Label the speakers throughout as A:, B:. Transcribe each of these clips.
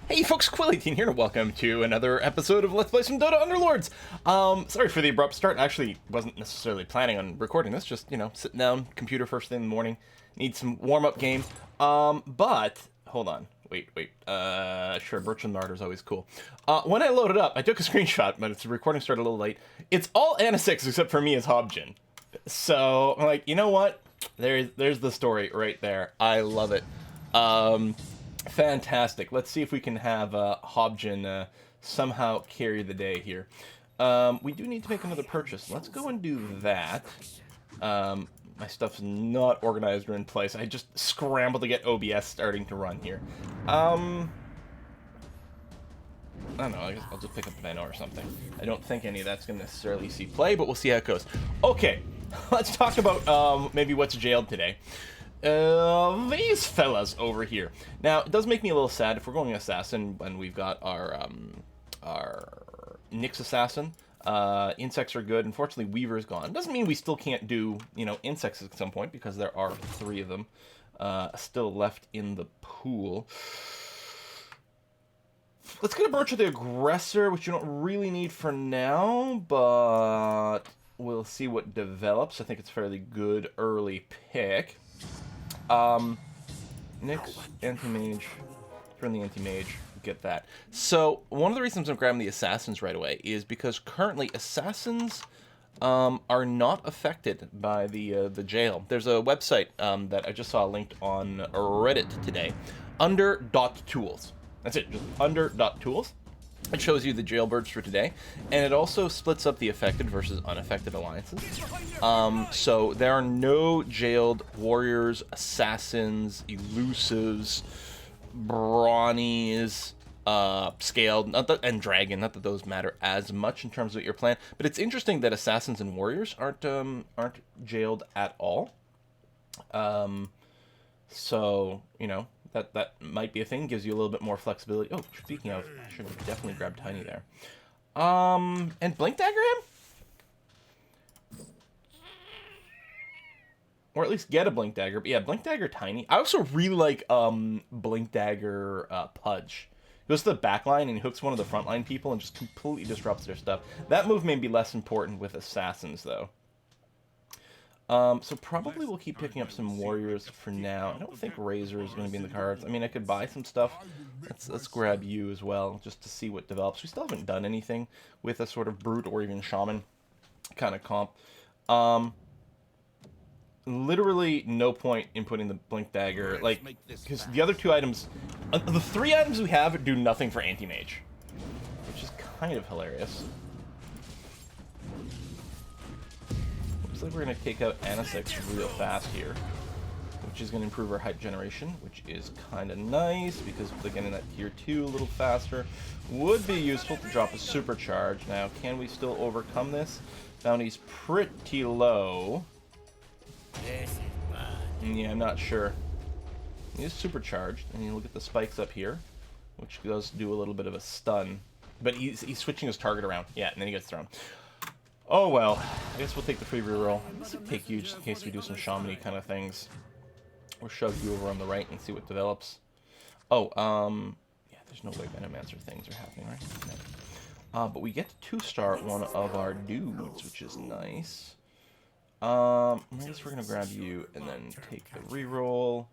A: Hey folks, Quilly18 here, and welcome to another episode of Let's Play some Dota Underlords. Sorry for the abrupt start. I actually wasn't necessarily planning on recording this, just, sitting down, computer first thing in the morning. Need some warm-up game. But, hold on. Wait. Sure, Bertrand Martyr's always cool. When I loaded up, I took a screenshot, but the recording started a little late. It's all Anessix except for me as Hobgen. So, I'm like, you know what? There's the story right there. I love it. Fantastic. Let's see if we can have Hobgen somehow carry the day here. We do need to make another purchase. Let's go and do that. My stuff's not organized or in place. I just scrambled to get OBS starting to run here. I don't know, I guess I'll just pick up Venno or something. I don't think any of that's going to necessarily see play, but we'll see how it goes. Okay, let's talk about maybe what's jailed today. These fellas over here. Now, it does make me a little sad if we're going assassin when we've got our Nyx assassin. Insects are good. Unfortunately, Weaver's gone. Doesn't mean we still can't do, insects at some point, because there are 3 of them still left in the pool. Let's get a Birch of the Aggressor, which you don't really need for now, but we'll see what develops. I think it's a fairly good early pick. Nyx, Anti-Mage, turn the Anti-Mage, get that. So, one of the reasons I'm grabbing the Assassins right away is because currently Assassins are not affected by the jail. There's a website that I just saw linked on Reddit today, under.tools. That's it, just under.tools. It shows you the jailbirds for today, and it also splits up the affected versus unaffected alliances. So there are no jailed warriors, assassins, elusives, brawnies, scaled, and dragon. Not that those matter as much in terms of your plan, but it's interesting that assassins and warriors aren't jailed at all. So that might be a thing, gives you a little bit more flexibility. Oh, speaking of, I should have definitely grabbed Tiny there. And Blink Dagger him? Or at least get a Blink Dagger. But yeah, Blink Dagger Tiny. I also really like Blink Dagger Pudge. He goes to the back line and he hooks one of the frontline people and just completely disrupts their stuff. That move may be less important with Assassins, though. So probably we'll keep picking up some warriors for now. I don't think Razor is going to be in the cards. I mean, I could buy some stuff. Let's grab you as well, just to see what develops. We still haven't done anything with a sort of brute or even shaman kind of comp. Literally no point in putting the Blink Dagger, like, because the other 2 items, the 3 items we have do nothing for Anti-Mage, which is kind of hilarious. Looks like we're going to take out Anessix real fast here, which is going to improve our hype generation, which is kind of nice, because getting that tier 2 a little faster would be useful to drop a supercharge. Now, can we still overcome this? Bounty's pretty low. Yeah, I'm not sure. He is supercharged, and you look at the spikes up here, which does do a little bit of a stun. But he's switching his target around. Yeah, and then he gets thrown. Oh well, I guess we'll take the free reroll. Let's take you just in case we do some shamany kind of things. We'll shove you over on the right and see what develops. Oh, yeah, there's no way Venomancer things are happening, right? No. But we get to 2-star one of our dudes, which is nice. I guess we're gonna grab you and then take the reroll.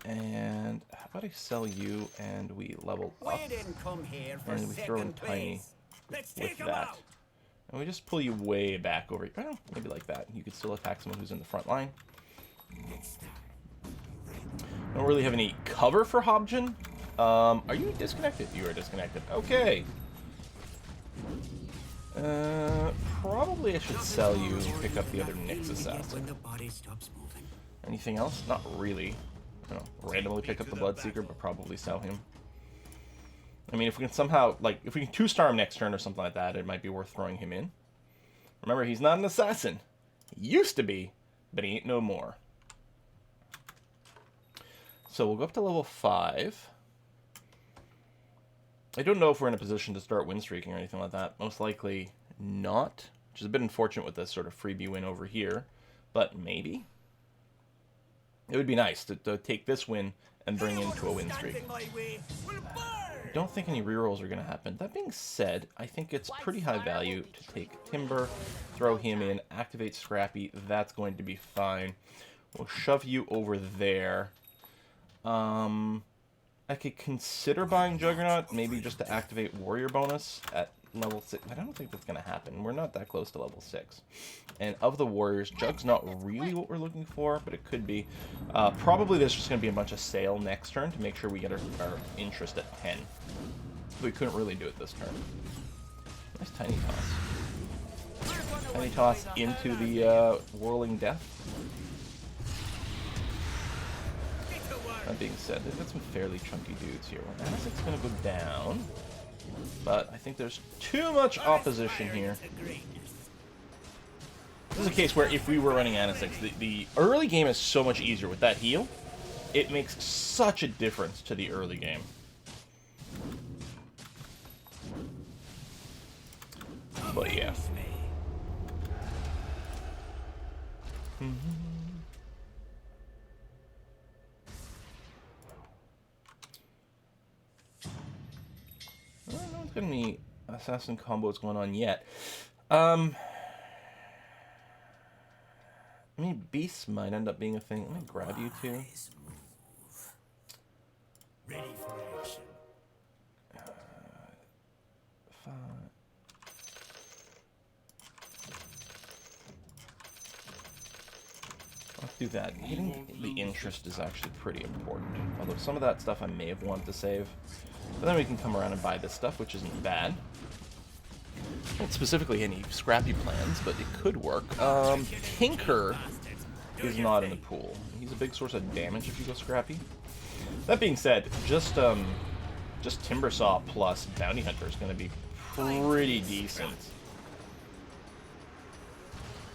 A: And how about I sell you and we level up? And we throw in Tiny with that. And we just pull you way back over here. Oh, maybe like that. You could still attack someone who's in the front line. Don't really have any cover for Hobgen. Are you disconnected? You are disconnected. Okay. Probably I should sell you and pick up the other Nyx assassin. Anything else? Not really. I don't know, randomly pick up the Bloodseeker, but probably sell him. I mean, if we can somehow, like, if we can 2-star him next turn or something like that, it might be worth throwing him in. Remember, he's not an assassin. He used to be, but he ain't no more. So we'll go up to level 5. I don't know if we're in a position to start win streaking or anything like that. Most likely not, which is a bit unfortunate with this sort of freebie win over here, but maybe. It would be nice to take this win and bring into a win streak. I don't think any rerolls are going to happen. That being said, I think it's pretty high value to take Timber, throw him in, activate Scrappy. That's going to be fine. We'll shove you over there. I could consider buying Juggernaut, maybe just to activate Warrior bonus at level 6. I don't think that's going to happen. We're not that close to level 6. And of the Warriors, Jug's not really what we're looking for, but it could be. Probably there's just going to be a bunch of Sail next turn to make sure we get our interest at 10. We couldn't really do it this turn. Nice Tiny Toss. Tiny Toss into the Whirling Death. That being said, they've got some fairly chunky dudes here. Anessix is going to go down, but I think there's too much opposition here. This is a case where if we were running Anessix, the early game is so much easier with that heal. It makes such a difference to the early game. But yeah. I don't know if there's any assassin combos going on yet. I mean, beasts might end up being a thing. Let me grab you two.
B: Ready for action.
A: Let's do that. Getting the interest is actually pretty important. Although some of that stuff I may have wanted to save. But then we can come around and buy this stuff, which isn't bad. Not specifically any scrappy plans, but it could work. Tinker is not in the pool. He's a big source of damage if you go scrappy. That being said, just Timbersaw plus Bounty Hunter is going to be pretty decent.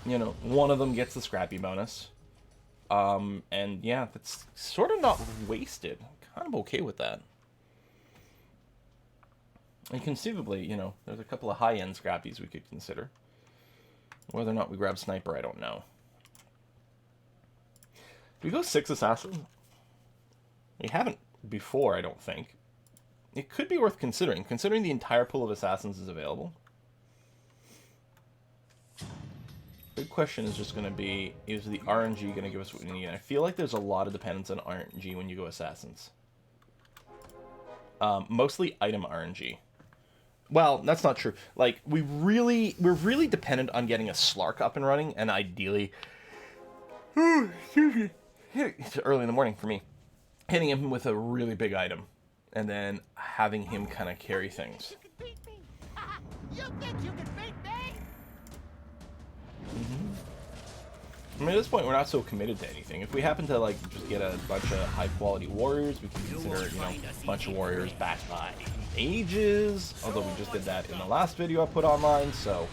A: You know, one of them gets the scrappy bonus. And yeah, that's sort of not wasted. Kind of okay with that. And conceivably, you know, there's a couple of high-end scrappies we could consider. Whether or not we grab Sniper, I don't know. Do we go 6 assassins? We haven't before, I don't think. It could be worth considering the entire pool of assassins is available. Big question is just going to be, is the RNG going to give us what we need? And I feel like there's a lot of dependence on RNG when you go assassins. Mostly item RNG. Well, that's not true. Like, we're really dependent on getting a Slark up and running, and ideally, it's early in the morning for me, hitting him with a really big item, and then having him kind of carry things.
C: You think you can beat me?
A: I mean, at this point, we're not so committed to anything. If we happen to, like, just get a bunch of high-quality warriors, we can consider, you know, a bunch of warriors backed by mages. Although we just did that in the last video I put online, so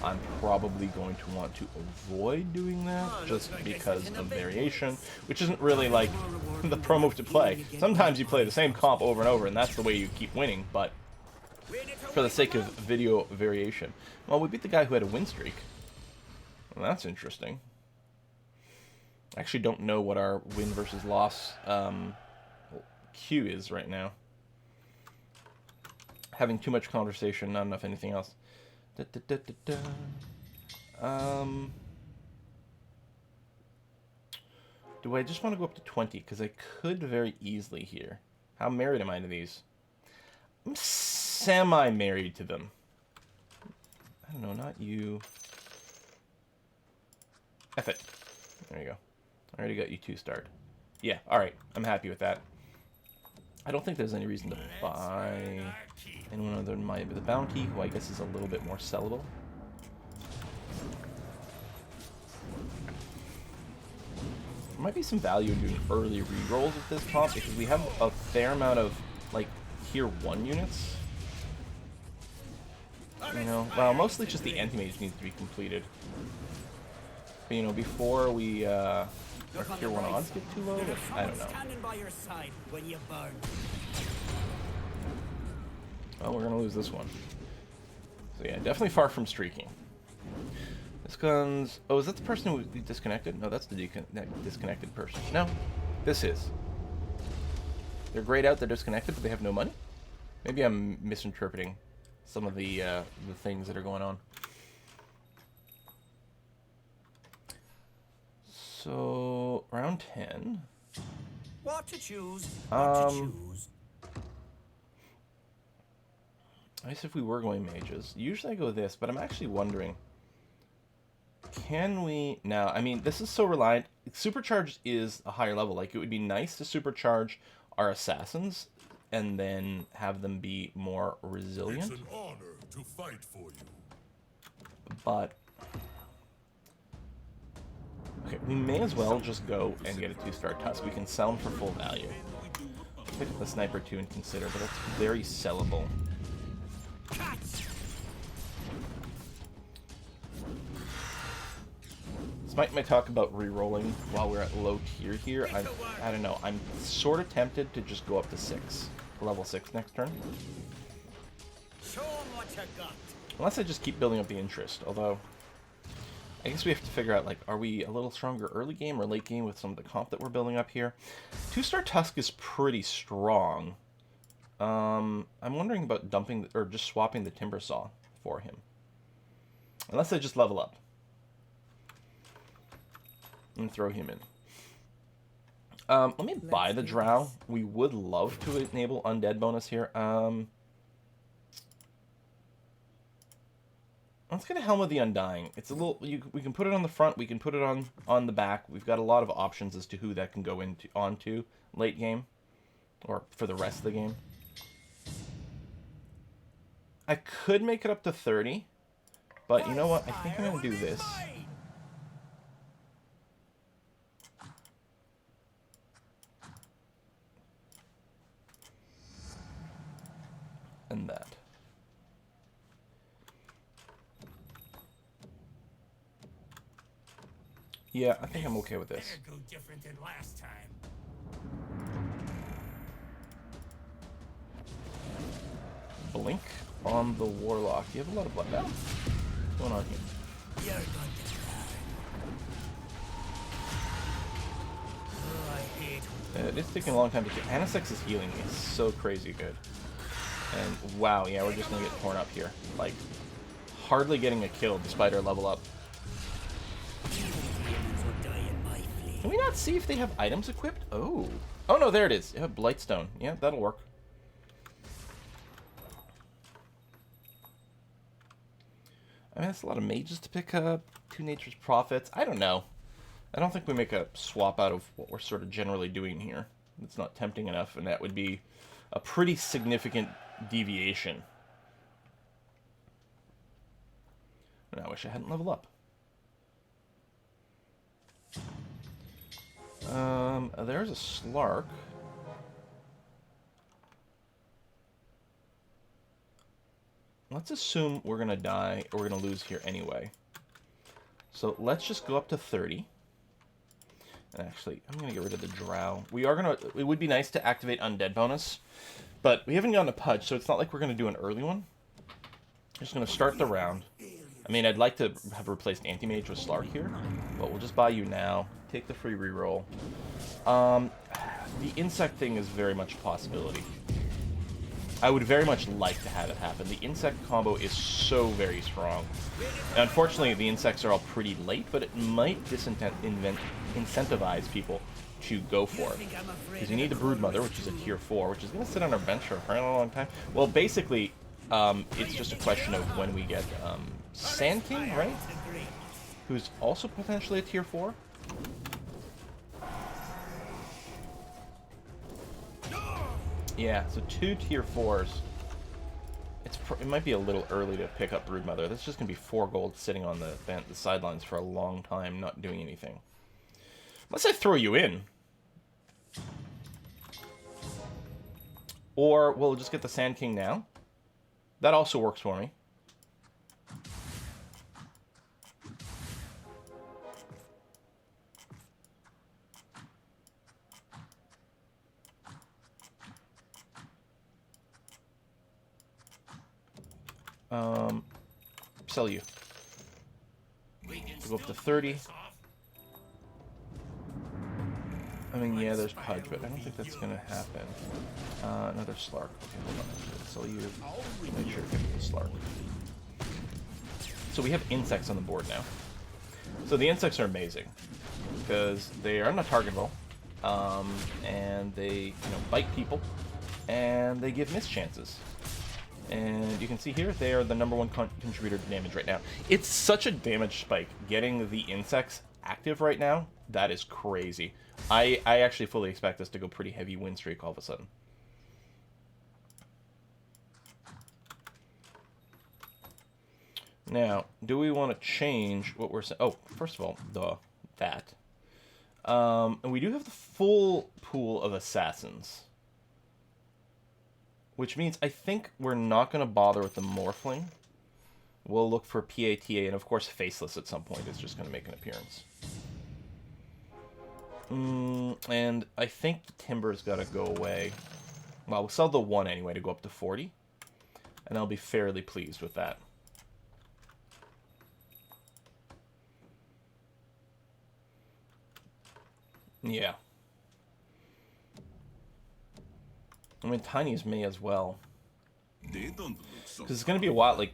A: I'm probably going to want to avoid doing that just because of variation, which isn't really, like, the pro move to play. Sometimes you play the same comp over and over, and that's the way you keep winning, but for the sake of video variation. Well, we beat the guy who had a win streak. Well, that's interesting. I actually don't know what our win versus loss queue is right now. Having too much conversation, not enough anything else. Do I just want to go up to 20? Because I could very easily here. How married am I to these? I'm semi-married to them. I don't know, not you. F it. There you go. I already got you 2-starred. Yeah, alright. I'm happy with that. I don't think there's any reason to buy anyone other than the Bounty, who I guess is a little bit more sellable. There might be some value in doing early rerolls at this comp, because we have a fair amount of, like, tier 1 units. You know, well, mostly just the anti-mage needs to be completed. But, you know, before we, our tier 1 odds get too low, I don't know. Well, we're gonna lose this one. So yeah, definitely far from streaking. This gun's... Oh, is that the person who disconnected? No, that's the disconnected person. No, this is. They're grayed out, they're disconnected, but they have no money? Maybe I'm misinterpreting some of the things that are going on. So, round 10.
B: What to choose? What to choose?
A: I guess if we were going mages, usually I go this, but I'm actually wondering, can we now? I mean, this is so reliant. Supercharged is a higher level. Like, it would be nice to supercharge our assassins and then have them be more resilient.
B: It's an honor to fight for you.
A: But okay, we may as well just go and get a 2-star tusk. We can sell them for full value. Pick up the sniper too and consider, but that's very sellable. Despite my talk about re-rolling while we're at low tier here, I don't know. I'm sort of tempted to just go up to 6, level 6 next turn.
B: Show 'em what you got.
A: Unless I just keep building up the interest. Although, I guess we have to figure out, like, are we a little stronger early game or late game with some of the comp that we're building up here? 2-star Tusk is pretty strong. I'm wondering about dumping, or just swapping the Timber Saw for him. Unless I just level up. And throw him in. Let me buy the Drow. We would love to enable Undead bonus here. Let's get a Helm of the Undying. It's a little. We can put it on the front. We can put it on the back. We've got a lot of options as to who that can go onto late game, or for the rest of the game. I could make it up to 30, but you know what? I think I'm gonna do this. And that. Yeah, I think I'm okay with this.
B: Better go different than last time.
A: Blink on the Warlock. You have a lot of bloodbath. What's going on here?
B: You're going to try. Oh, I hate.
A: It is taking a long time to kill. Anessix's healing is so crazy good. And wow, yeah, we're just gonna get torn up here. Like, hardly getting a kill despite our level up. Can we not see if they have items equipped? Oh. Oh no, there it is. Yeah, Blightstone. Yeah, that'll work. I mean, that's a lot of mages to pick up. 2 Nature's Prophets. I don't know. I don't think we make a swap out of what we're sort of generally doing here. It's not tempting enough, and that would be a pretty significant deviation. And I wish I hadn't leveled up. There's a Slark. Let's assume we're gonna die, or we're gonna lose here anyway. So let's just go up to 30. And actually, I'm gonna get rid of the Drow. We are gonna. It would be nice to activate Undead bonus, but we haven't gotten a Pudge, so it's not like we're gonna do an early one. Just gonna start the round. I mean, I'd like to have replaced Anti-Mage with Slark here, but we'll just buy you now. Take the free reroll. The insect thing is very much a possibility. I would very much like to have it happen. The insect combo is so very strong. And unfortunately, the insects are all pretty late, but it might incentivize people to go for it. Because you need the Broodmother, which is a tier 4, which is going to sit on our bench for a very long time. Well, basically, it's just a question of when we get Sand King, right? Who's also potentially a tier 4. Yeah, so 2 tier 4s. It might be a little early to pick up Broodmother. That's just going to be 4 gold sitting on the sidelines for a long time, not doing anything. Unless I throw you in. Or we'll just get the Sand King now. That also works for me. Sell you. We'll go up to 30. I mean, yeah, there's Pudge, but I don't think that's going to happen. Another Slark. Okay, hold on. So you make sure to get the Slark. So we have insects on the board now. So the insects are amazing because they are not targetable, and they bite people, and they give mischances. And you can see here they are the #1 contributor to damage right now. It's such a damage spike getting the insects active right now. That is crazy. I actually fully expect this to go pretty heavy win streak all of a sudden. Now, do we want to change what we're saying? Oh, first of all, that. And we do have the full pool of assassins. Which means I think we're not going to bother with the Morphling. We'll look for PATA, and of course Faceless at some point is just going to make an appearance. And I think the Timber's got to go away. Well, we'll sell the 1 anyway to go up to 40. And I'll be fairly pleased with that. Yeah. I mean, Tiny's may as well. Because it's going to be a while, like...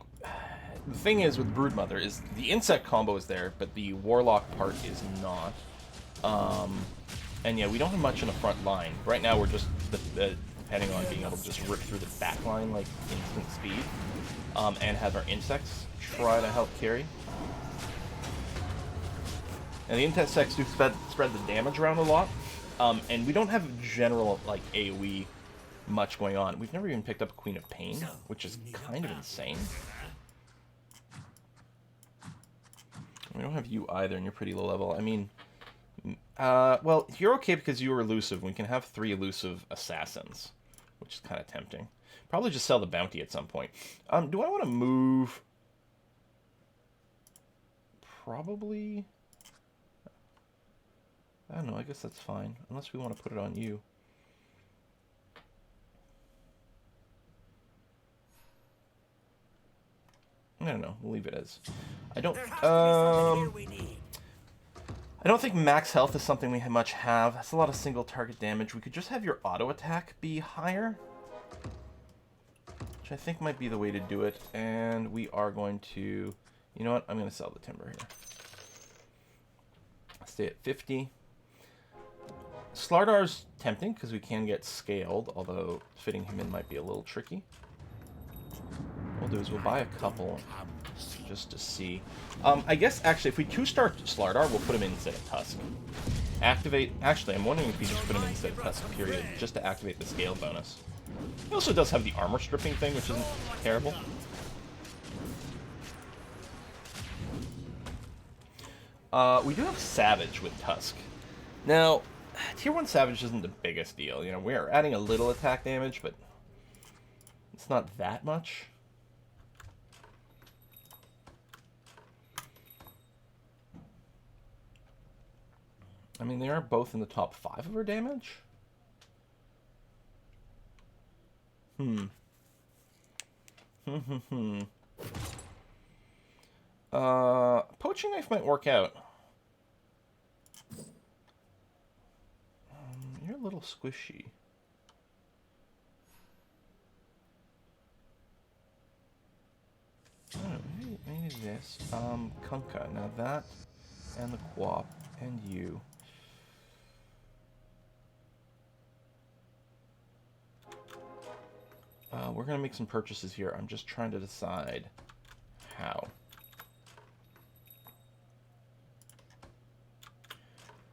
A: The thing is with Broodmother is the insect combo is there, but the Warlock part is not. And yeah, we don't have much in the front line. Right now we're just depending on being able to just rip through the back line like instant speed. And have our insects try to help carry. And the insects do spread the damage around a lot. And we don't have general like AoE much going on. We've never even picked up Queen of Pain, which is kind of insane. We don't have you either, and you're pretty low level. I mean, well, you're okay because you were elusive. We can have 3 elusive assassins, which is kind of tempting. Probably just sell the bounty at some point. Do I want to move? Probably. I don't know. I guess that's fine, unless we want to put it on you. I don't know. We'll leave it as. I don't think max health is something we much have. That's a lot of single target damage. We could just have your auto attack be higher, which I think might be the way to do it. And we are going to, you know what? I'm going to sell the Timber here. Stay at 50. Slardar's tempting because we can get scaled, although fitting him in might be a little tricky. What we'll do is we'll buy a couple just to see. I guess actually if we 2-star Slardar, we'll put him in instead of Tusk. Activate. Actually, I'm wondering if we just put him in instead of Tusk, period, just to activate the scale bonus. He also does have the armor stripping thing, which isn't terrible. We do have Savage with Tusk. Now, Tier 1 Savage isn't the biggest deal. You know, we're adding a little attack damage, but it's not that much. I mean, they are both in the top 5 of our damage. Poaching Knife might work out. You're a little squishy. I don't know, maybe this. Kunkka. Now that, and the Quap, and you. We're going to make some purchases here. I'm just trying to decide how.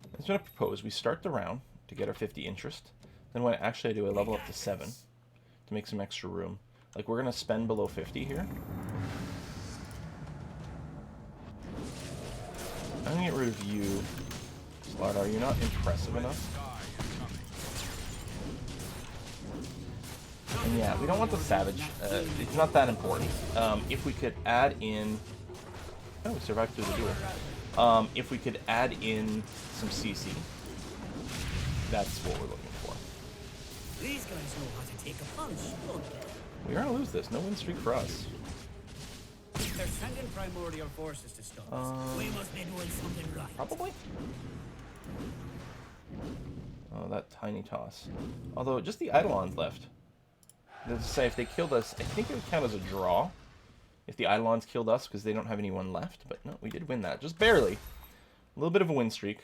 A: I was going to propose we start the round to get our 50 interest. Then when actually I do, I level up to 7 to make some extra room. Like, we're going to spend below 50 here. I'm going to get rid of you, Slardar. You're not impressive enough. And yeah, we don't want the Savage. It's not that important. If we could add in... Oh, we survived through the duel. If we could add in some CC, that's what we're looking for.
D: These guys know how to take a punch, don't they?
A: We're going to lose this. No win streak for us.
D: They're sending primordial forces to stop us. We must be doing something right.
A: Probably. Oh, that tiny toss. Although, just the Eidolons left. Let's say if they killed us, I think it would count as a draw. If the Eidolons killed us, because they don't have anyone left. But no, we did win that. Just barely. A little bit of a win streak.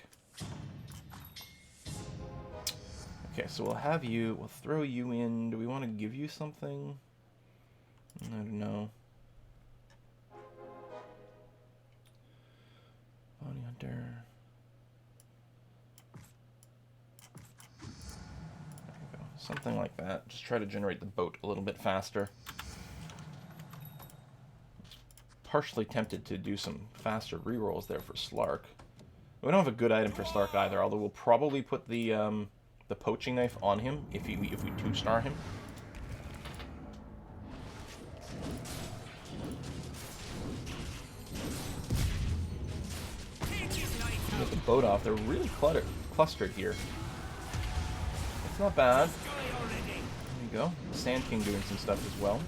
A: Okay, so we'll have you. We'll throw you in. Do we want to give you something? I don't know. Bounty Hunter. Something like that. Just try to generate the boat a little bit faster. Partially tempted to do some faster rerolls there for Slark. We don't have a good item for Slark either, although we'll probably put the poaching knife on him if we 2-star him. Get the boat off. They're really clustered here. It's not bad. There you go. Sand King doing some stuff as well.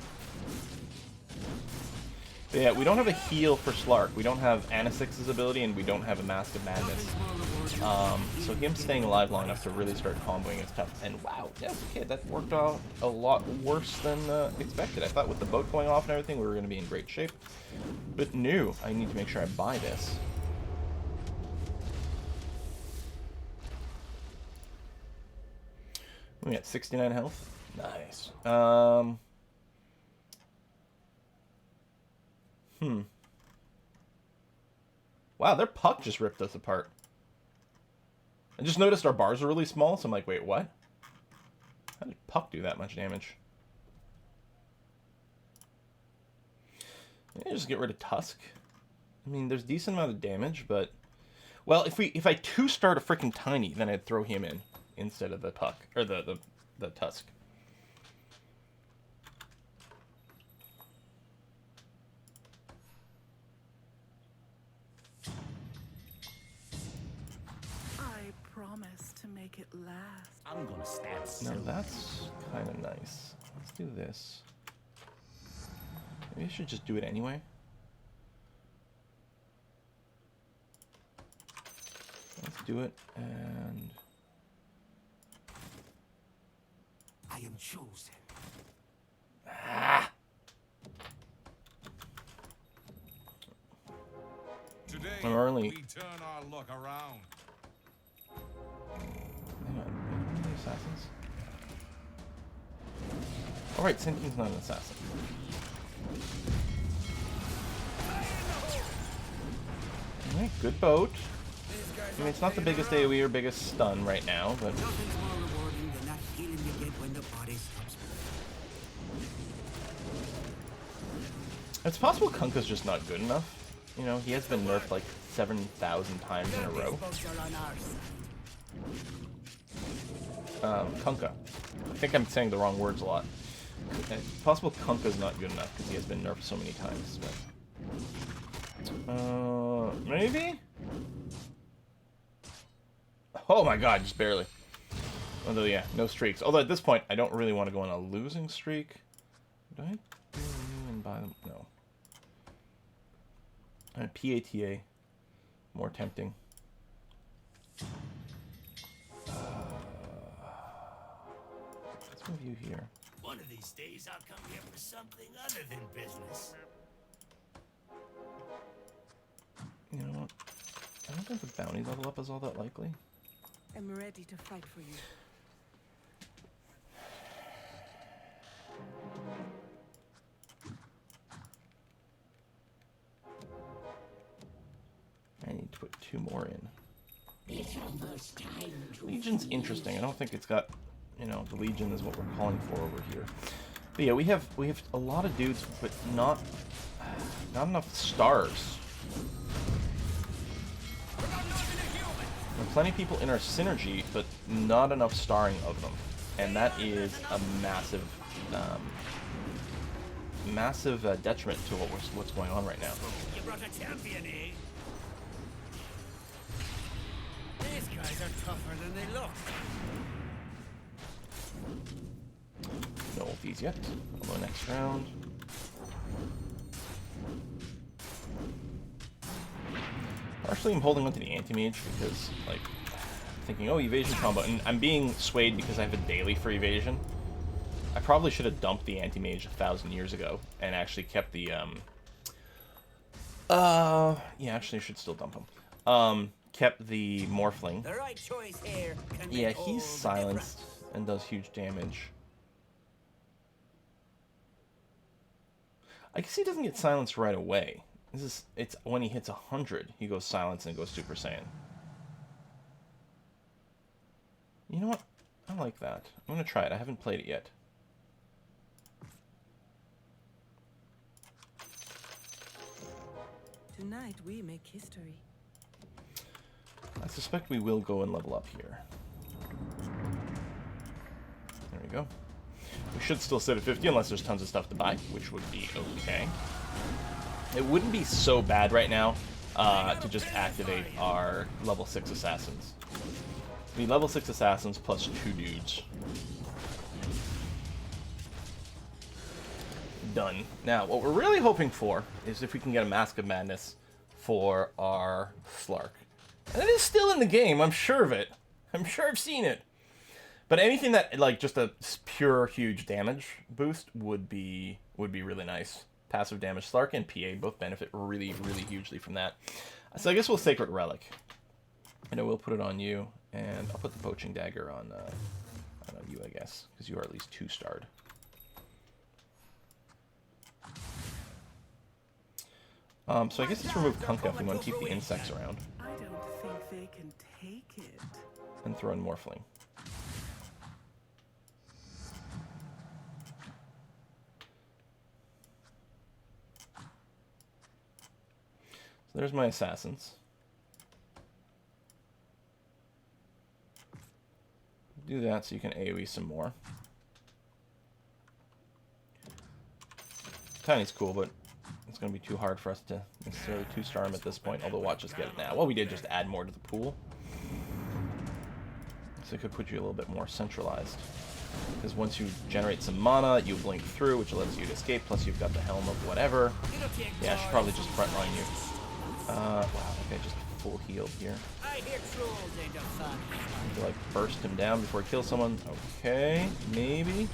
A: But yeah, we don't have a heal for Slark. We don't have Anessix's ability, and we don't have a Mask of Madness. So him staying alive long enough to really start comboing is tough. And wow, yeah, okay, that worked out a lot worse than expected. I thought with the boat going off and everything, we were going to be in great shape. But no, I need to make sure I buy this. We got 69 health. Nice. Wow, their puck just ripped us apart. I just noticed our bars are really small, so I'm like, wait, what? How did puck do that much damage? Maybe just get rid of Tusk. I mean, there's a decent amount of damage, but... Well, if I 2-start a freaking Tiny, then I'd throw him in instead of the puck, or the Tusk.
E: I promise to make it last.
D: I'm gonna stand still.
A: No, that's kind of nice. Let's do this. Maybe I should just do it anyway. Let's do it, and...
D: I am chosen.
A: Ah!
B: Today,
A: I'm early.
B: we turn our luck around.
A: Hang on, any assassins? Alright, Sentry's not an assassin. Alright, good boat. I mean, it's not the biggest AoE or biggest stun right now, but...
D: Nothing's more rewarding than that feeling you get when the body stops.
A: It's possible Kunkka's just not good enough. You know, he has been nerfed like 7,000 times in a row. Kunkka. I think I'm saying the wrong words a lot. It's possible Kunkka's not good enough because he has been nerfed so many times, but... maybe? Oh my god, just barely. Although, yeah, no streaks. Although at this point, I don't really want to go on a losing streak. Do I do new and buy them? No. PATA. More tempting. Let's move you here.
F: One of these days I'll come here for something other than business.
A: You know what? I don't think the bounty level up is all that likely.
E: I'm ready to fight for you.
A: I need to put 2 more in.
F: It's almost time to
A: Legion's interesting. I don't think it's got, you know, the Legion is what we're calling for over here. But yeah, we have a lot of dudes, but not enough stars. There are plenty of people in our synergy, but not enough starring of them, and that is a massive, massive detriment to what's going on right now.
F: You brought a champion, eh? These guys are tougher than they look.
A: No ulties yet. Although next round. Partially I'm holding on to the anti-mage because, like, thinking, oh, evasion combo, and I'm being swayed because I have a daily for evasion. I probably should have dumped the anti-mage 1,000 years ago and actually kept the, yeah, actually I should still dump him. Kept the Morphling.
D: The right choice here can
A: Yeah,
D: make all
A: he's
D: the
A: silenced
D: difference.
A: and does huge damage. I guess he doesn't get silenced right away. It's when he hits 100, he goes silence and goes Super Saiyan. You know what? I like that. I'm gonna try it. I haven't played it yet.
G: Tonight we make history.
A: I suspect we will go and level up here. There we go. We should still sit at 50 unless there's tons of stuff to buy, which would be okay. It wouldn't be so bad right now to just activate our level 6 assassins. The level 6 assassins plus 2 dudes. Done. Now, what we're really hoping for is if we can get a Mask of Madness for our Slark. And it is still in the game, I'm sure of it. I'm sure I've seen it. But anything that, like, just a pure huge damage boost would be really nice. Passive damage, Slark and PA both benefit really, really hugely from that. So I guess we'll Sacred Relic. I know we'll put it on you, and I'll put the Poaching Dagger on you, I guess, because you are at least 2-starred. So I guess let's remove Kunkka if we want to keep the insects around.
E: I don't think they can take it.
A: And throw in Morphling. So there's my assassins. Do that so you can AoE some more. Tiny's cool, but it's going to be too hard for us to necessarily 2-star him at this point, although watch us get it now. Well, we did just add more to the pool. So it could put you a little bit more centralized. Because once you generate some mana, you blink through, which lets you escape, plus you've got the Helm of whatever. Yeah, I should probably just frontline you. Wow, okay, just full healed here.
D: I hear trolls ain't a fun.
A: To, like, burst him down before I kill someone. Okay, maybe.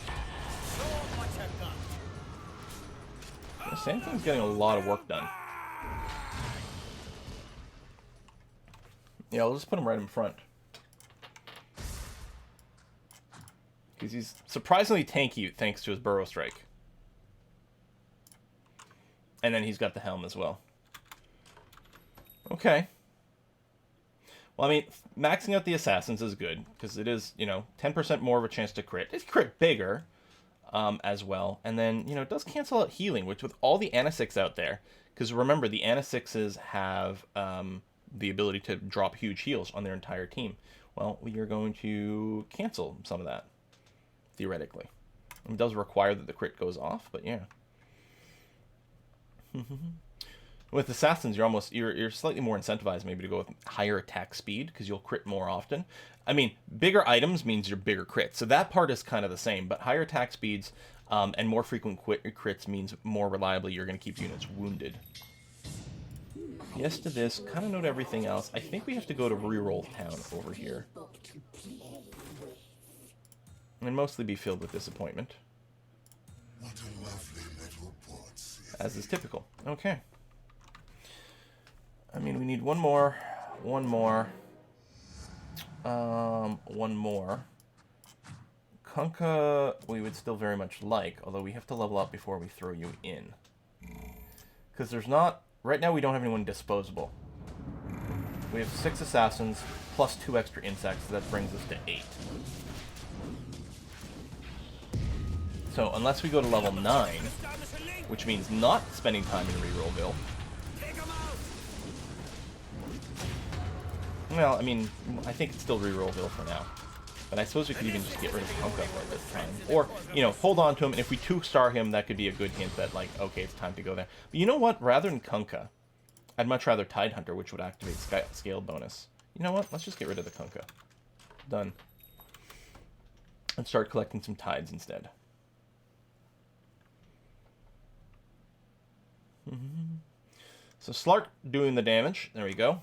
D: So much I've done.
A: The same thing's getting a lot of work done. Yeah, I'll just put him right in front. Because he's surprisingly tanky thanks to his Burrow Strike. And then he's got the Helm as well. Okay. Well, I mean, maxing out the Assassins is good, because it is, 10% more of a chance to crit. It's crit bigger, as well. And then, it does cancel out healing, which with all the Anessix out there, because remember, the Anessixes have the ability to drop huge heals on their entire team. Well, we are going to cancel some of that, theoretically. It does require that the crit goes off, but yeah. With Assassins, you're slightly more incentivized maybe to go with higher attack speed, because you'll crit more often. I mean, bigger items means your bigger crits, so that part is kind of the same, but higher attack speeds and more frequent crits means more reliably you're going to keep units wounded. Yes to this, kind of note everything else. I think we have to go to reroll town over here. And mostly be filled with disappointment.
B: What a lovely little port.
A: As is typical. Okay. I mean, we need one more. One more. Kunkka, we would still very much like, although we have to level up before we throw you in. Because there's not... Right now we don't have anyone disposable. We have 6 assassins, plus 2 extra insects, so that brings us to 8. So, unless we go to level 9, which means not spending time in Rerollville. Well, I mean, I think it's still Rerollville for now. But I suppose we could even just get rid of Kunkka for this time. Or, hold on to him, and if we 2-star him, that could be a good hint that, like, okay, it's time to go there. But you know what? Rather than Kunkka, I'd much rather Tidehunter, which would activate scale bonus. You know what? Let's just get rid of the Kunkka. Done. And start collecting some Tides instead. So Slark doing the damage. There we go.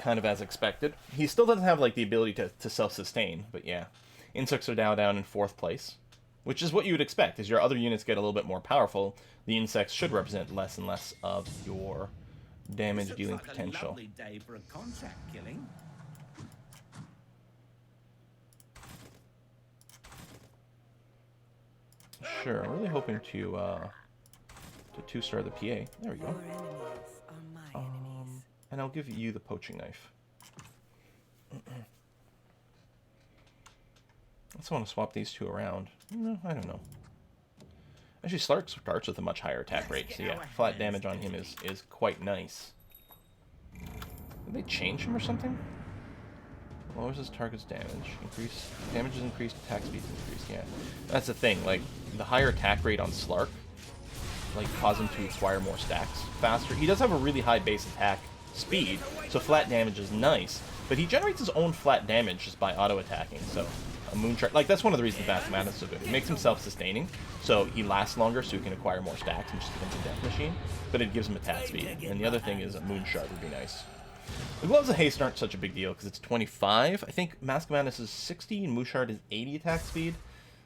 A: kind of as expected. He still doesn't have like the ability to self-sustain, but yeah. Insects are now down in 4th place, which is what you would expect. As your other units get a little bit more powerful, the insects should represent less and less of your damage dealing potential.
F: A lovely day for a contract killing.
A: Sure, I'm really hoping to 2-star the PA. There we go.
G: Your enemies are my enemies.
A: And I'll give you the poaching knife. I also want to swap these two around. No, I don't know. Actually, Slark starts with a much higher attack rate, so yeah, flat damage on him is quite nice. Did they change him or something? Lowers his target's damage. Damage is increased, attack speed is increased, yeah. That's the thing, like, the higher attack rate on Slark, like, cause him to acquire more stacks faster. He does have a really high base attack speed, so flat damage is nice, but he generates his own flat damage just by auto-attacking, so a moonshot, like, that's one of the reasons Mask Madness is so good. It makes him self-sustaining, so he lasts longer, so he can acquire more stacks and just becomes a death machine, but it gives him attack speed. And the other thing is a moonshot would be nice. The Gloves of Haste aren't such a big deal, because it's 25. I think Mask Madness is 60, and Mooshard is 80 attack speed,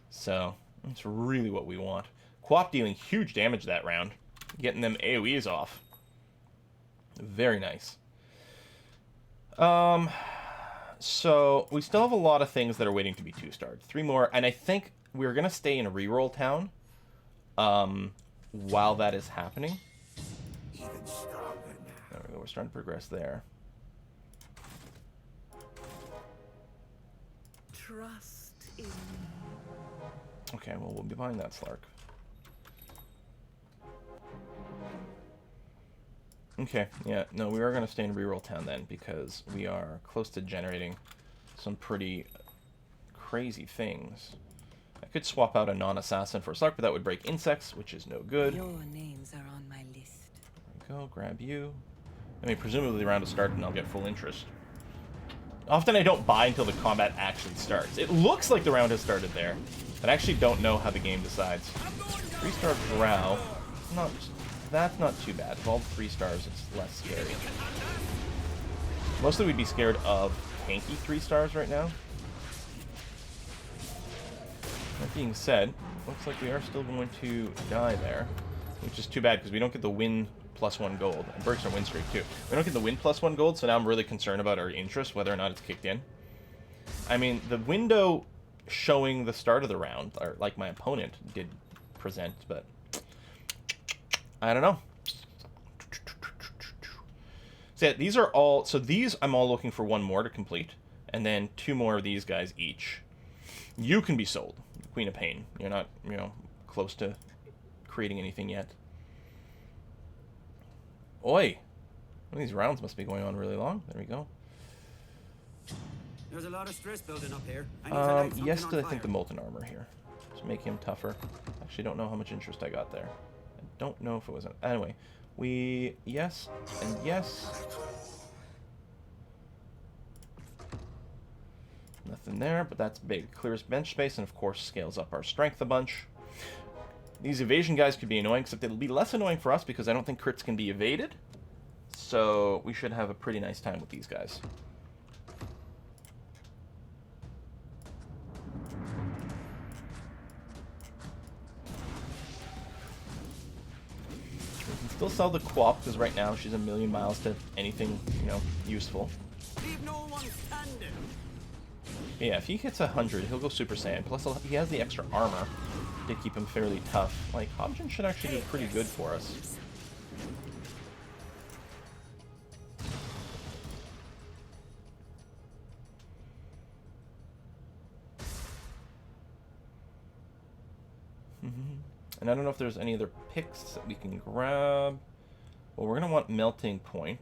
A: so that's really what we want. Quap dealing huge damage that round, getting them AoEs off. Very nice. So we still have a lot of things that are waiting to be 2-starred. 3 more, and I think we're gonna stay in reroll town while that is happening.
F: Even stronger now.
A: There we go. We're starting to progress there.
E: Trust in me.
A: Okay, well, we'll be buying that Slark. Okay, yeah, no, we are going to stay in reroll town then, because we are close to generating some pretty crazy things. I could swap out a non-assassin for a Slark, but that would break insects, which is no good.
G: Your names are on my list.
A: There we go, grab you. I mean, presumably the round will start and I'll get full interest. Often I don't buy until the combat actually starts. It looks like the round has started there, but I actually don't know how the game decides. 3-star Drow. That's not too bad. With all 3 stars, it's less scary. Mostly we'd be scared of tanky 3 stars right now. That being said, looks like we are still going to die there, which is too bad because we don't get the win +1 gold. It breaks our win streak too. We don't get the win +1 gold, so now I'm really concerned about our interest, whether or not it's kicked in. I mean, the window showing the start of the round, or like my opponent did present, but I don't know. So yeah, these are all, so these I'm all looking for 1 more to complete, and then 2 more of these guys each. You can be sold, Queen of Pain. You're not, you know, close to creating anything yet. Oi! Well, these rounds must be going on really long. There we go.
D: There's a lot of stress building up here. I need to light something
A: Yes
D: on
A: to, I
D: fire.
A: think, the Molten Armor here. Just make him tougher. Actually, don't know how much interest I got there. I don't know if it was... Anyway, we... Yes, and yes. Nothing there, but that's big. Clears bench space, and of course scales up our strength a bunch. These evasion guys could be annoying, except it'll be less annoying for us because I don't think crits can be evaded. So we should have a pretty nice time with these guys. We can still sell the Quap because right now she's a million miles to anything, you know, useful.
D: Leave no one standing.
A: Yeah, if he hits 100, he'll go Super Saiyan. Plus, he has the extra armor to keep him fairly tough. Like, Hobgen should actually do pretty good for us. And I don't know if there's any other picks that we can grab. Well, we're going to want Melting Point.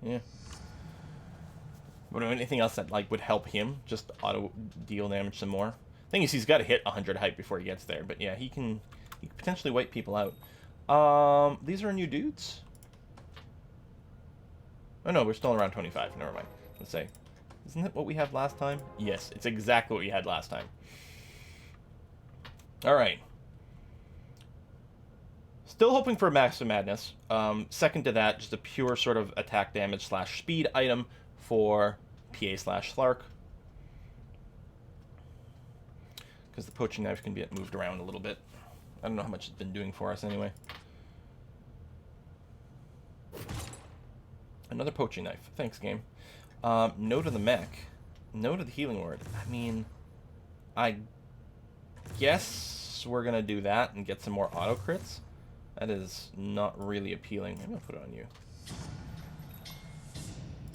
A: Yeah. But anything else that like would help him just auto deal damage some more? Thing is, he's got to hit 100 hype before he gets there. But yeah, he can potentially wipe people out. These are new dudes. Oh no, we're still around 25. Never mind. Let's say, isn't that what we had last time? Yes, it's exactly what we had last time. All right. Still hoping for a Massive Madness. Second to that, just a pure sort of attack damage / speed item for PA / Slark. Because the poaching knife can be moved around a little bit. I don't know how much it's been doing for us anyway. Another poaching knife. Thanks, game. No to the mech. No to the healing word. I mean, I guess we're going to do that and get some more auto crits. That is not really appealing. I'm going to put it on you.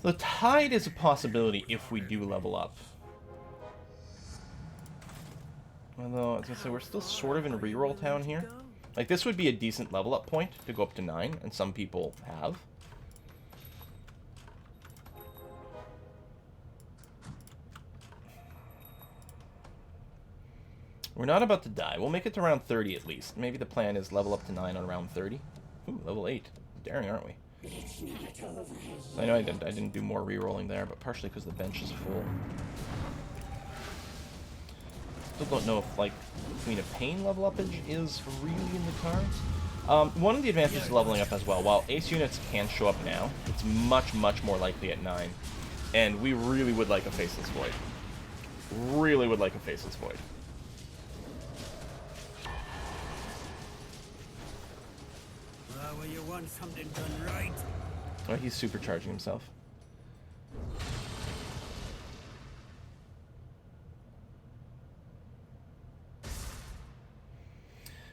A: The Tide is a possibility if we do level up. Although, I was going to say, we're still sort of in reroll town here. Like, this would be a decent level up point to go up to 9, and some people have. We're not about to die. We'll make it to around 30 at least. Maybe the plan is level up to 9 on around 30. Ooh, level 8. Daring, aren't we? I know I didn't do more re-rolling there, but partially because the bench is full. Still don't know if, like, Queen of Pain level upage is really in the cards. One of the advantages of leveling up as well, while ace units can show up now, it's much, much more likely at 9. And we really would like a Faceless Void. Really would like a Faceless Void.
D: Well, you want something done right.
A: Oh, he's supercharging himself.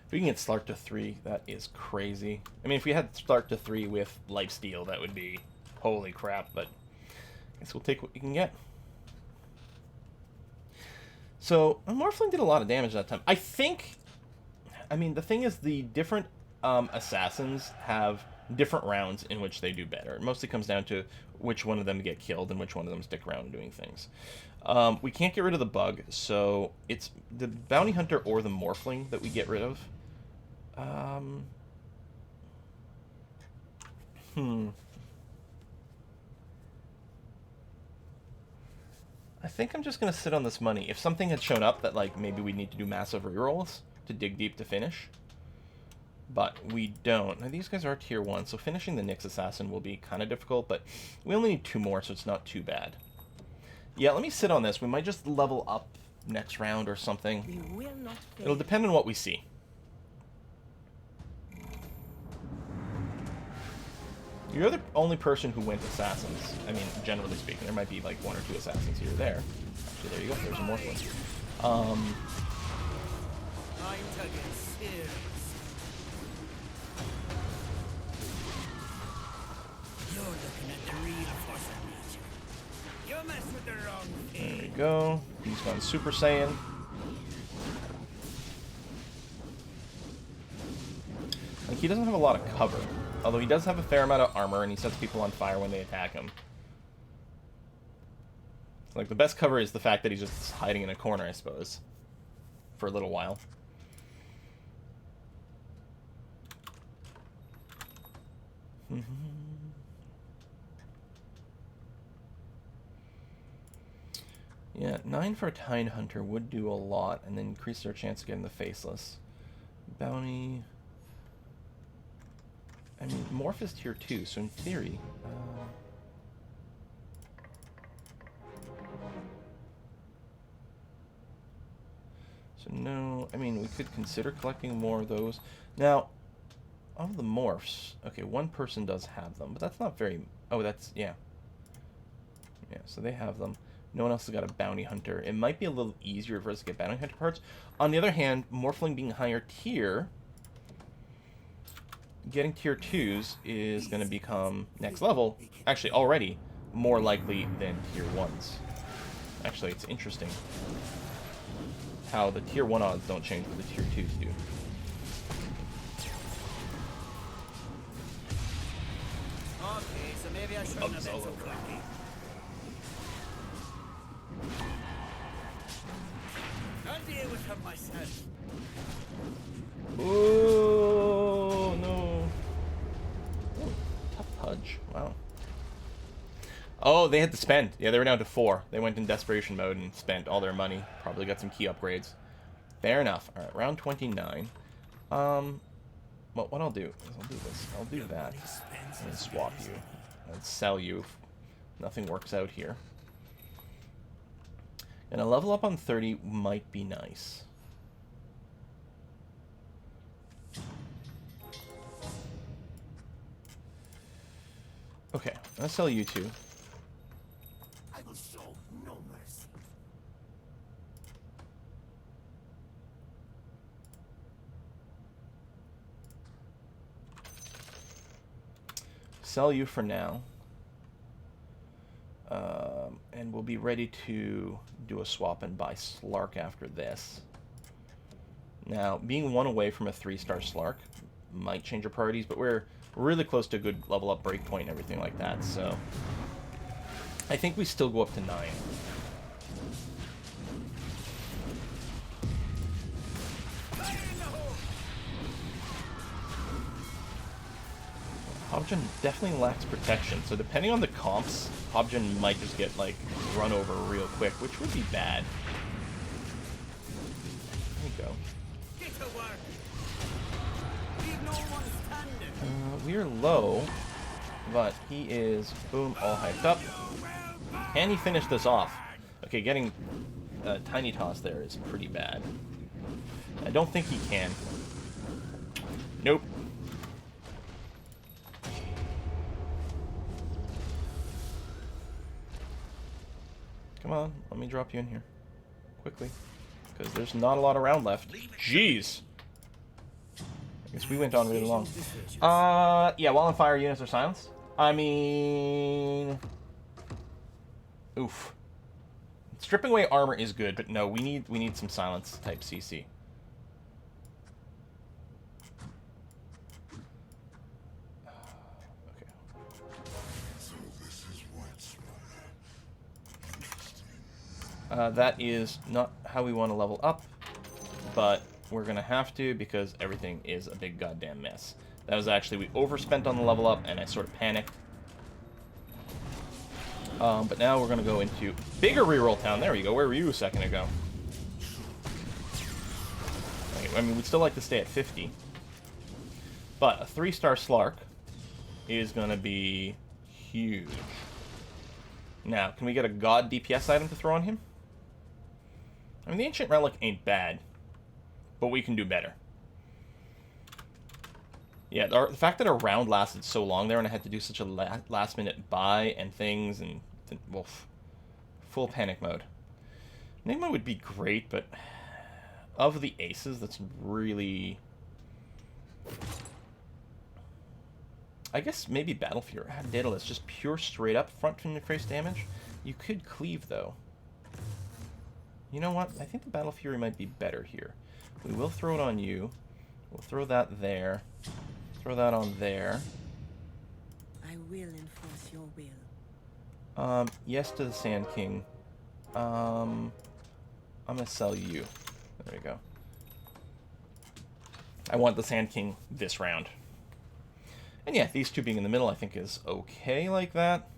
A: If we can get Slark to 3, that is crazy. I mean, if we had Slark to 3 with Lifesteal, that would be holy crap, but I guess we'll take what we can get. So, Morphling did a lot of damage that time. I think, I mean, the thing is the different assassins have different rounds in which they do better. It mostly comes down to which one of them get killed and which one of them stick around doing things. We can't get rid of the bug, so it's the Bounty Hunter or the Morphling that we get rid of. I think I'm just going to sit on this money. If something had shown up that, like, maybe we need to do massive rerolls to dig deep to finish. But we don't. Now, these guys are tier 1, so finishing the Nyx Assassin will be kind of difficult, but we only need 2 more, so it's not too bad. Yeah, let me sit on this. We might just level up next round or something. It'll depend on what we see. You're the only person who went Assassins. I mean, generally speaking. There might be like 1 or 2 Assassins here or there. Actually, there you go. There's a Morphling.
D: I'm tugging serious. You're looking at the real force of nature. You mess with the wrong thing.
A: There we go. He's gone Super Saiyan. Like, he doesn't have a lot of cover. Although he does have a fair amount of armor, and he sets people on fire when they attack him. So, like, the best cover is the fact that he's just hiding in a corner, I suppose. For a little while. Yeah, 9 for a Tide Hunter would do a lot, and then increase their chance of getting the Faceless. Bounty... I mean, Morph is tier 2, so in theory... So no, I mean, we could consider collecting more of those. Now, of the morphs... Okay, 1 person does have them, but that's not very... Oh, that's... Yeah. Yeah, so they have them. No one else has got a Bounty Hunter. It might be a little easier for us to get Bounty Hunter parts. On the other hand, Morphling being higher tier... Getting tier 2s is going to become, next level, actually already, more likely than tier 1s. Actually, it's interesting how the tier 1 odds don't change, but the tier 2s do.
D: Okay, so maybe I shouldn't have been so cocky. I'll deal with him myself.
A: Oh no! Ooh, tough Pudge. Wow. Oh, they had to spend. Yeah, they were down to 4. They went in desperation mode and spent all their money. Probably got some key upgrades. Fair enough. All right, round 29. Well, what I'll do is I'll do this. I'll do that and swap you and sell you if nothing works out here. And a level up on 30 might be nice. Okay, I'll sell you two.
F: I will show no mercy.
A: Sell you for now. And we'll be ready to do a swap and buy Slark after this. Now, being one away from a 3-star Slark might change our priorities, but we're really close to a good level up breakpoint and everything like that, so I think we still go up to 9. Hobgen definitely lacks protection, so depending on the comps, Hobgen might just get, like, run over real quick, which would be bad. There you go.
D: Get to work. Leave no one standing.
A: We are low, but he is, boom, all hyped up. Can he finish this off? Okay, getting a tiny toss there is pretty bad. I don't think he can. Nope. Come on, let me drop you in here. Quickly. Because there's not a lot of round left. Jeez! I guess we went on really long. Yeah, while on fire, units are silenced. I mean... Oof. Stripping away armor is good, but no, we need some silence type CC. Okay.
B: So this is White Spire. Interesting.
A: That is not how we want to level up, but we're gonna have to because everything is a big goddamn mess. That was actually, we overspent on the level up and I sort of panicked. But now we're gonna go into bigger reroll town. There we go. Where were you a second ago? I mean, we'd still like to stay at 50. But a 3-star Slark is gonna be huge. Now, can we get a god DPS item to throw on him? I mean, the Ancient Relic ain't bad, but we can do better. Yeah, the fact that our round lasted so long there and I had to do such a last-minute buy and things and, wolf, full panic mode. Enigma would be great, but of the aces, that's really... I guess maybe Battle Fury. Daedalus, just pure straight-up front face damage. You could cleave, though. You know what? I think the Battle Fury might be better here. We will throw it on you. We'll throw that there. Throw that on there.
G: I will enforce your will.
A: Yes to the Sand King. I'm gonna sell you. There we go. I want the Sand King this round. And yeah, these two being in the middle I think is okay like that.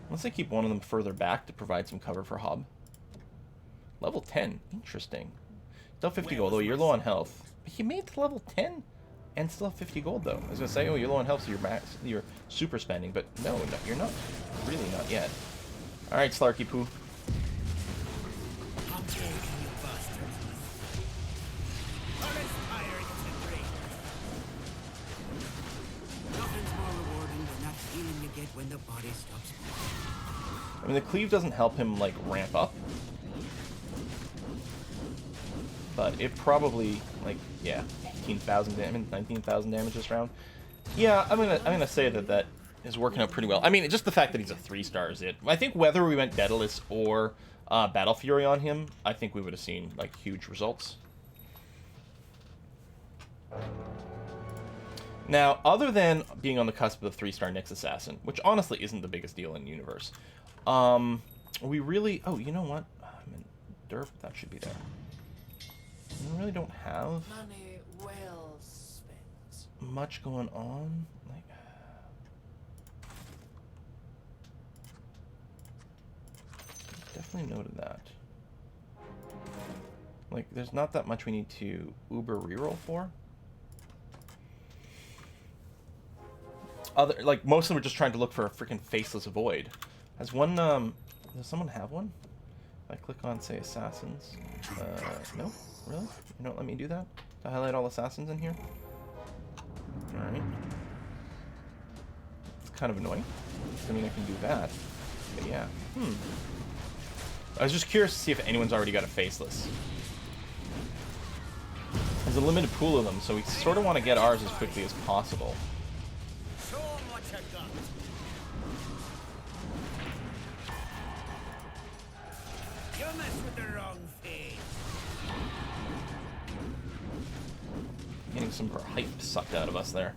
A: Unless I keep one of them further back to provide some cover for Hob. Level 10. Interesting. Still 50 gold, though. You're low on health. But you made it to level 10 and still have 50 gold, though. I was going to say, oh, you're low on health, so you're super spending. But no, you're not. Really not yet. Alright, Slarky Poo.
D: I'm taking you bastards. White Spire is great. Nothing's more rewarding than that feeling you get when the body stops moving.
A: I mean, the cleave doesn't help him, like, ramp up. But it probably, like, yeah, 18,000 damage, 19,000 damage this round. Yeah, I'm gonna say that is working out pretty well. I mean, just the fact that he's a 3-star is it. I think whether we went Daedalus or Battle Fury on him, I think we would have seen, like, huge results. Now, other than being on the cusp of the 3-star Nyx Assassin, which honestly isn't the biggest deal in the universe, we really... Oh, you know what? I mean, derp, that should be there. We really don't have
C: Money well spent.
A: much going on. Like, definitely noted that. Like, there's not that much we need to uber reroll for. Like, most of them are just trying to look for a freaking faceless void. Has one, does someone have one? If I click on, say, assassins. No? Really? You don't let me do that? To highlight all assassins in here? Alright. It's kind of annoying. I mean, I can do that. But yeah. I was just curious to see if anyone's already got a faceless. There's a limited pool of them, so we sort of want to get ours as quickly as possible.
D: So much I got. You messed with the wrong face.
A: Getting some of our hype sucked out of us there.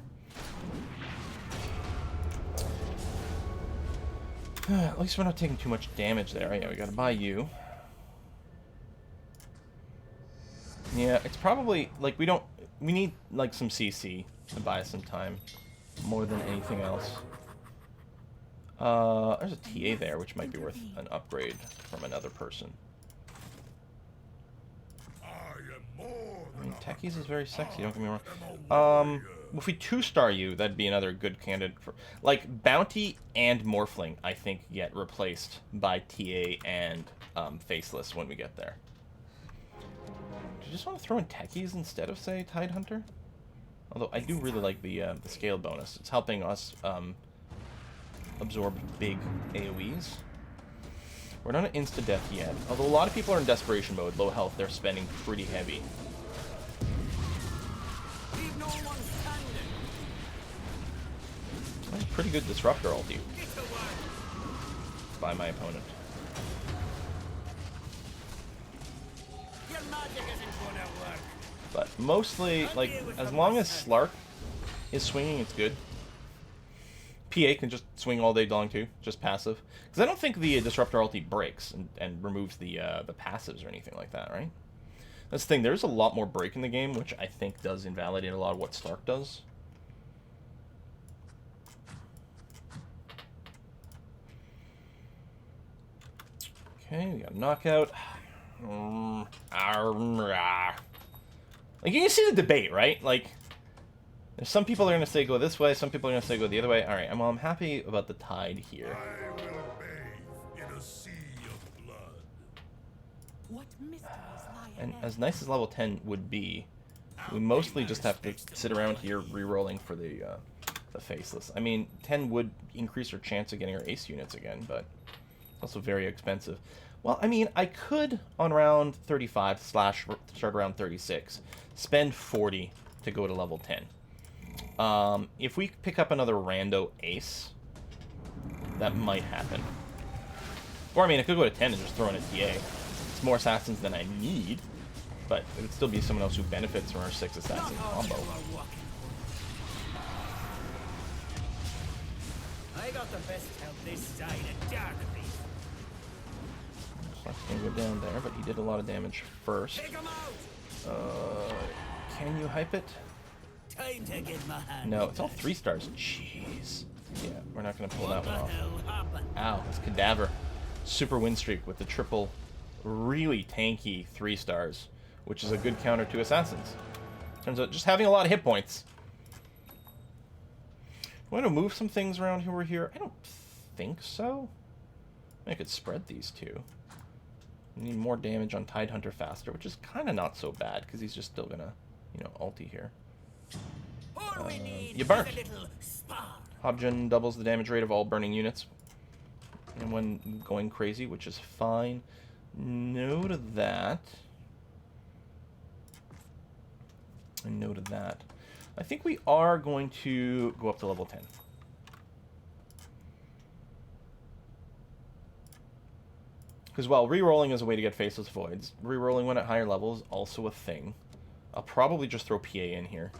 A: At least we're not taking too much damage there. Oh, yeah, we gotta buy you. Yeah, it's probably, like, we need, like, some CC to buy us some time. More than anything else. There's a TA there, which might be worth an upgrade from another person. I mean, Techies is very sexy, don't get me wrong. If we 2-star you, that'd be another good candidate for... Like, Bounty and Morphling, I think, get replaced by TA and Faceless when we get there. Do you just want to throw in Techies instead of, say, Tidehunter? Although, I do really like the scale bonus. It's helping us absorb big AoEs. We're not at insta-death yet. Although a lot of people are in desperation mode, low health, they're spending pretty heavy. That's a pretty good disruptor ulti by my opponent.
D: Your magic isn't gonna work.
A: But mostly, like, as long as Slark is swinging, it's good. PA can just swing all day long too, just passive. Because I don't think the disruptor ulti breaks and removes the passives or anything like that, right? That's the thing. There's a lot more break in the game, which I think does invalidate a lot of what Slark does. Okay, we got a knockout. Like, you can see the debate, right? Like, there's some people are going to say go this way, some people are going to say go the other way. Alright, well, I'm happy about the tide here.
B: I will bathe in a sea of blood.
E: What mysteries lie
A: And
E: ahead?
A: as nice as level 10 would be, we mostly just have to sit around here re-rolling for the Faceless. I mean, 10 would increase our chance of getting our ace units again, but it's also very expensive. Well, I mean, I could, on round 35 / start around 36, spend 40 to go to level 10. If we pick up another rando ace, that might happen. Or, I mean, I could go to 10 and just throw in a TA. It's more assassins than I need, but it would still be someone else who benefits from our 6 assassin combo.
D: I got the best help this side of Darkness.
A: Slark's gonna go down there, but he did a lot of damage first.
D: Take 'em out.
A: Can you hype it?
D: Time to get my hand.
A: No, it's all 3 stars. Jeez. Yeah, we're not gonna pull that
D: What
A: one
D: the
A: off.
D: hell happened?
A: Ow, it's Cadaver. Super win streak with the triple, really tanky 3 stars, which is a good counter to assassins. Turns out just having a lot of hit points. Want to move some things around over here? I don't think so. I could spread these two. We need more damage on Tidehunter faster, which is kind of not so bad, because he's just still gonna, you know, ulti here.
D: All we need
A: You burnt.
D: is a little spark.
A: Hobgen doubles the damage rate of all burning units. And when going crazy, which is fine. No to that. And no to that. I think we are going to go up to level 10. Because while re-rolling is a way to get Faceless Voids, re-rolling one at higher levels is also a thing. I'll probably just throw PA in here.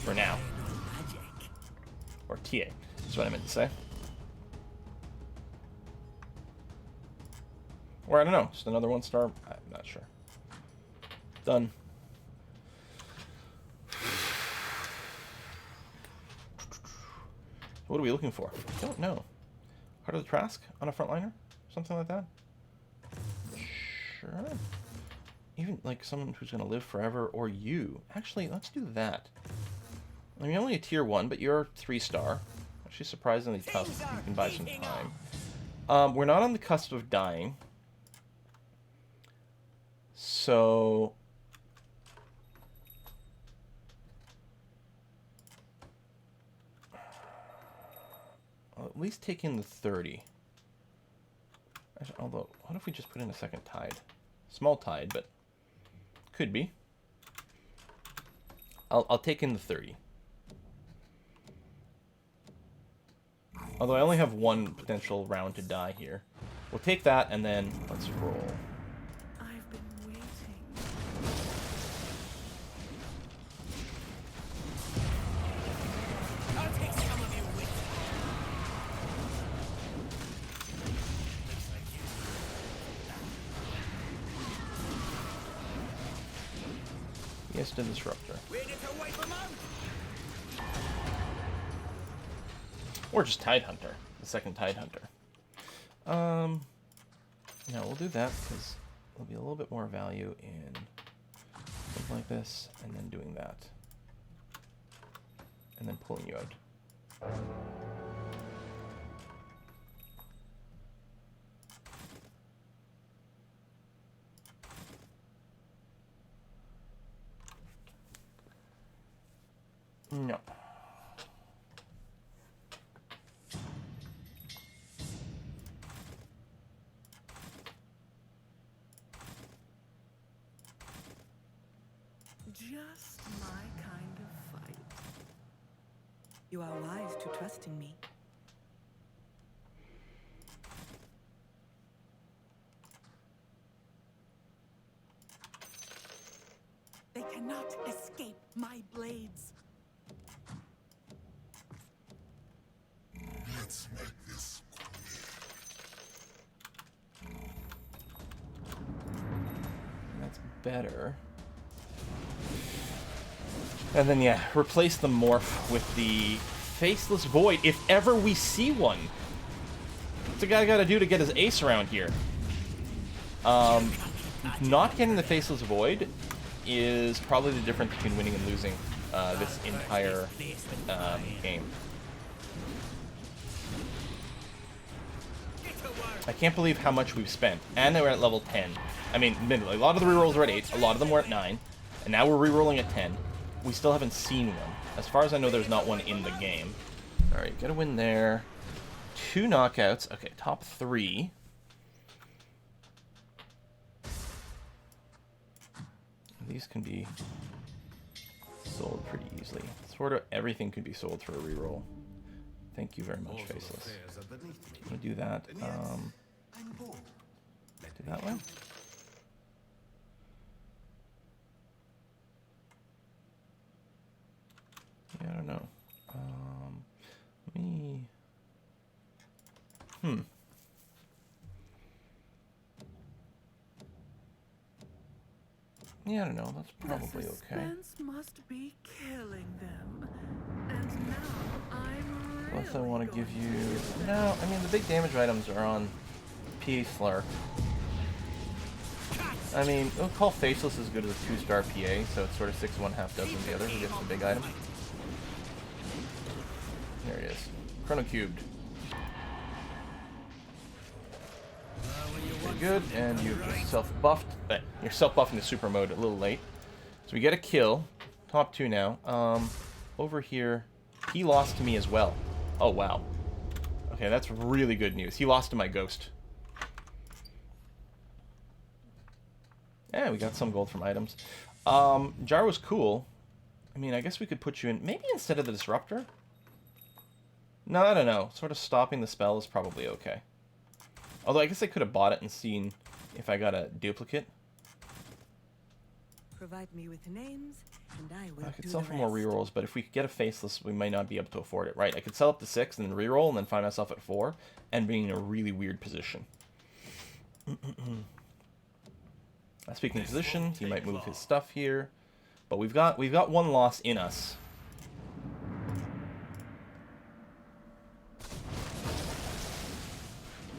A: For now. Or TA, that's what I meant to say. Or I don't know, just another 1 star. I'm not sure. Done. What are we looking for? I don't know. Heart of the Trask on a frontliner? Something like that? Sure. Even like someone who's going to live forever, or you. Actually, let's do that. I mean, you're only a tier 1, but you're 3-star. Actually, surprisingly tough. You can buy some time. We're not on the cusp of dying. So... I'll at least take in the 30. Although, what if we just put in a second tide? Small tide, but could be. I'll take in the 30. Although I only have one potential round to die here. We'll take that, and then let's roll.
E: I've been waiting.
D: I'll take some of you with me.
F: Looks like you.
A: Yes, the Disruptor.
D: Ready to wipe them out?
A: Or just Tide Hunter. The second Tide Hunter. No, we'll do that, because there'll be a little bit more value in something like this, and then doing that. And then pulling you out. No.
E: Just my kind of fight.
G: You are wise to trust in me.
E: They cannot escape my blades.
B: Let's make this
A: That's better. And then, yeah, replace the morph with the Faceless Void, if ever we see one. What's a guy got to do to get his ace around here? Not getting the Faceless Void is probably the difference between winning and losing this entire game. I can't believe how much we've spent. And we're at level 10. I mean, admittedly, a lot of the rerolls were at 8, a lot of them were at 9, and now we're rerolling at 10. We still haven't seen one. As far as I know, there's not one in the game. Alright, get a win there. 2 knockouts. Okay, top 3. These can be sold pretty easily. Sort of everything could be sold for a reroll. Thank you very much, Faceless. I'm gonna do that. Do that one. Yeah, I don't know. Let me... Yeah, I don't know. That's probably
E: the
A: okay.
E: suspense must be killing them. And now I'm really
A: Unless I want to give you... No, I mean, the big damage items are on PA Slark. I mean, we'll call Faceless as good as a 2-star PA, so it's sort of 6 1/2 dozen the other who gets the big item. There it is. Chrono Cubed. Pretty good, and you're self-buffed. You're self-buffing the super mode a little late. So we get a kill. Top 2 now. Over here, he lost to me as well. Oh, wow. Okay, that's really good news. He lost to my ghost. Yeah, we got some gold from items. Jar was cool. I mean, I guess we could put you in... Maybe instead of the Disruptor? No, I don't know. Sort of stopping the spell is probably okay. Although, I guess I could have bought it and seen if I got a duplicate.
G: Provide me with names, and I will
A: I could
G: do
A: sell
G: the
A: for more
G: rest.
A: rerolls, but if we could get a Faceless, we might not be able to afford it. Right, I could sell up to 6 and then reroll and then find myself at 4 and being in a really weird position. Speaking of position, he might move his stuff here. But we've got one loss in us.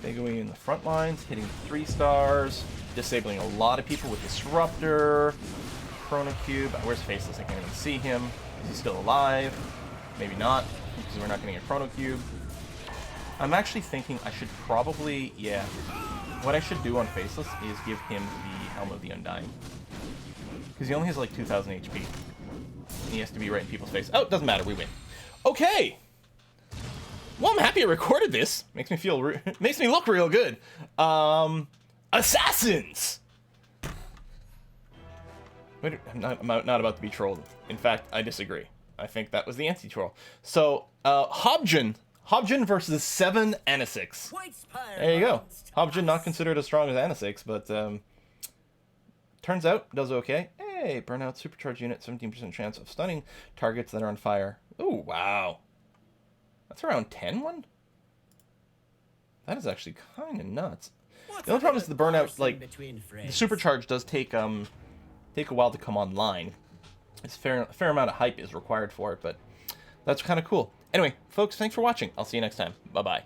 A: Bigwing in the front lines, hitting 3 stars, disabling a lot of people with Disruptor, Chrono Cube. Where's Faceless? I can't even see him. Is he still alive? Maybe not, because we're not getting a Chrono Cube. I'm actually thinking I should probably, yeah. What I should do on Faceless is give him the Helm of the Undying. Because he only has like 2,000 HP. And he has to be right in people's face. Oh, it doesn't matter, we win. Okay! Well, I'm happy I recorded this. Makes me feel, makes me look real good. Assassins! Wait, I'm not about to be trolled. In fact, I disagree. I think that was the anti-troll. So, Hobgen versus 7 Anessix.
D: White Spire.
A: There you go. Hobgen not considered as strong as Anessix, but turns out does okay. Hey, burnout supercharged unit, 17% chance of stunning targets that are on fire. Ooh, wow. That's around 10-1? That is actually kind of nuts. The only problem is the burnout, like, the supercharge does take a while to come online. It's fair amount of hype is required for it, but that's kind of cool. Anyway, folks, thanks for watching. I'll see you next time. Bye-bye.